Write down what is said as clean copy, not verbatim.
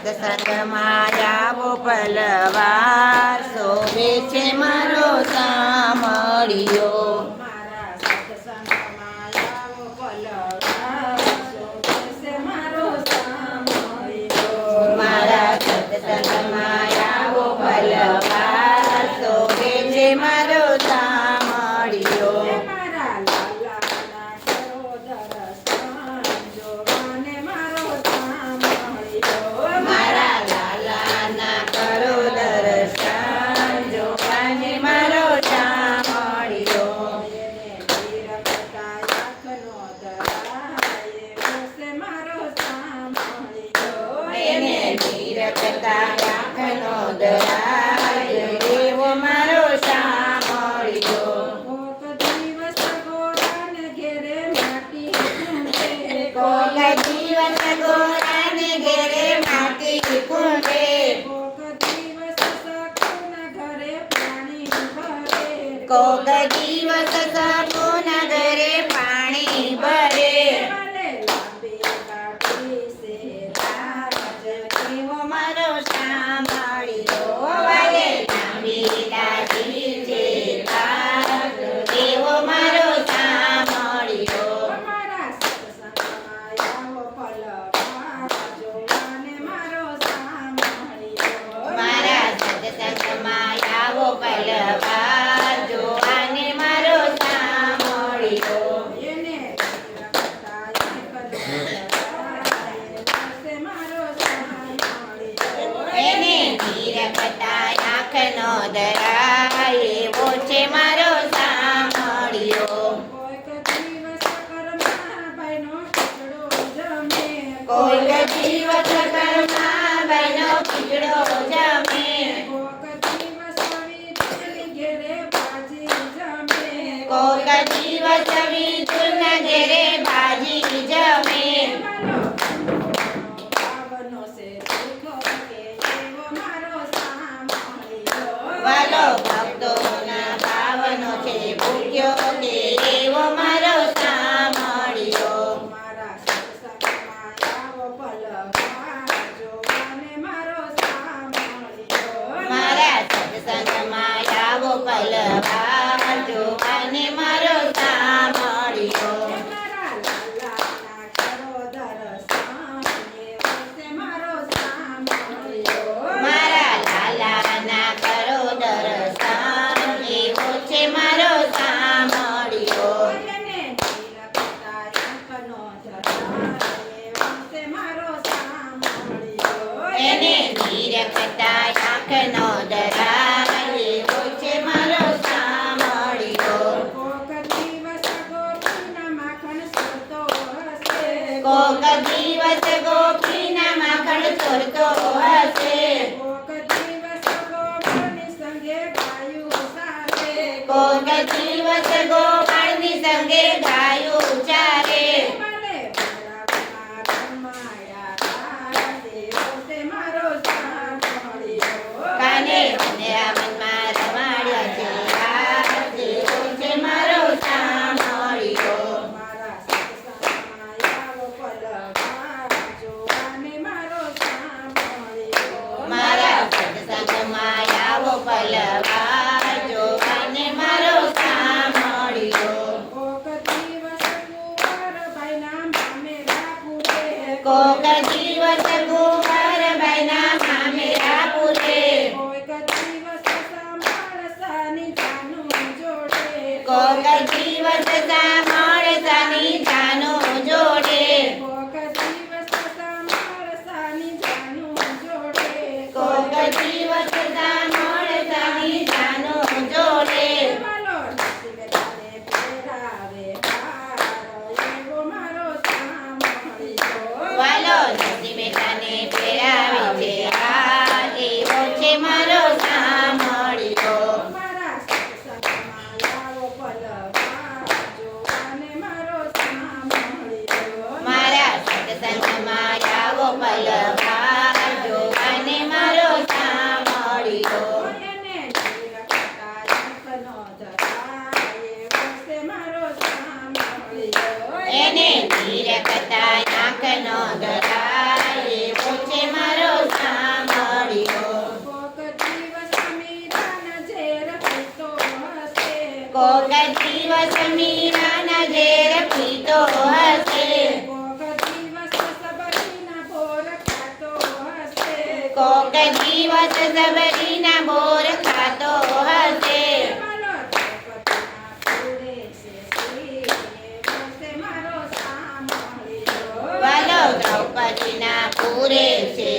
સત્સંગમાં આવો પલવાર શોભે છે મારો સામળિયો. મારા સત્સંગમાં આવો પલવાર શોભે છે મારો સામળિયો. મારા સત્સંગમાં આવો પલવાર શોભે છે મારો સામળિયો. મારા લાલાના કરો દર્શન જોવાને મારો સામળિયો. મારા લાલાના કરો દર્શન જોવાને મારો સામળિયો. એને ધીરકતા આંખનો ધરાય એવો છે મારો સામળિયો. એને ધીરકતા આંખનો દરાય એવો મારો સામળિયો. કોક દિવસ ગોરાને ઘેરે માટી કૂંડે. કોક દિવસ ગોરાને ઘેરે માટી કૂંડે. કોક દિવસ સખુના ઘરે પાણી ભરે. કોક દિવસ સપુના ઘરે પાણી ભરે. ભલે લાંબી કાઢી છે રાજ એવો મારો સામળિયો. વાલે લાંબી દાઢી છે રાત એવો મારો સામળિયો. મારા સત્સંગમાં આવો પલવાર જોવાને મારો સામળિયો. મારા સત્સંગમાં આવો પલવાર જોવાને મારો સામળિયો. એને ધીરકતા આંખનો ધરાય એવો છે મારો સામળિયો. એને ધીરકતા આંખનો દરાય એવો છે મારો સામળિયો. કોઈક દિવસ કરમાભાઈનો ખીચડો જમે. કોઈક દિવસ કર્માબાઈનો ખીચડો જમે. કોક દિવસ વિધુની ઘેરે ભાજી જમે. કોઈક દિવસ વિધુના ઘેરે ભાજી જમે. ભાવનો છે સુખો કે એવો મારો સામળિયો. વાલો ભક્તોના ભાવનો છે ભૂખ્યો કે એવો મારો સામળિયો. મારા સત્સંગમાં આવો પલવાર જોવાને મારો સામળિયો. મારા સત્સંગમાં આવો પલવાર જોવાને મારો સામળિયો. મારા લાલાના કરો દર્શન એવો છે મારો સામળિયો. મારા લાલાના કરો દર્શન એવો છે મારો સામળિયો. એને ધીરકતા આંખનો ધરાય એવો છે મારો સામળિયો. એને ધીરકતા આંખનો દરાય એવો છે મારો સામળિયો. કોક દિવસ ગોપીના માખણ સરતો હશે. કોક દિવસ ગોપીના માખણ ચોરતો હશે. કોક દિવસ ગોપીની સંગે ગાયું સારે. કોક દિવસ ગોપાળની સંગે ગાયું ચારે. ભલે વૃંદાવનમાં રમાયા રાસ એવો છે મારો સામળિયો. કાને વૃંદાવનમાં રમાડ્યા છે રાસ એવો છે મારો સામળિયો. મારા સત્સંગમાં આવો પલવાર જોવાને મારો સામળિયો. મારા સત્સંગમાં આવો પલવાર જોવાને મારો સામળિયો. કોક દિવસ કુંવરબાઈના મામેરા પૂરે. કોક દિવસ કુંવરબાઈના મામેરા પૂરે. કોઈક દિવસ સાંભળસાની જાનું જોડે. કોક દિવસ સામળસાની જાનું જોડે. કોક દિવસ સાંભળસાની જાનું જોડે. કોક દિવસ સામળસાની જાનું જોડે. વાલો નસીબે તારે પહેરાવે હાર એવો મારો સામળિયો. વાલો નસીબે તને પહેરાવે છે હાર એવો છે મારો સામળિયો. મારા સત્સંગમાં આવો પલવાર જોવાને મારો સામળિયો. મારા સત્સંગમાં આવો પલવાર જોવાને મારો સામળિયો. એને ધીરકતા આંખનો ધરાય એવો છે મારો સામળિયો. એને ધીરકતા આંખનો દરાય એવો છે મારો દિવસ સબરીના બોર ખાતો હશે બોલો દ્રૌપદીના પૂરે છે શ્રી એ વર્ષે મારો સાંભળ્યો વાલો દ્રૌપદીના પૂરે છે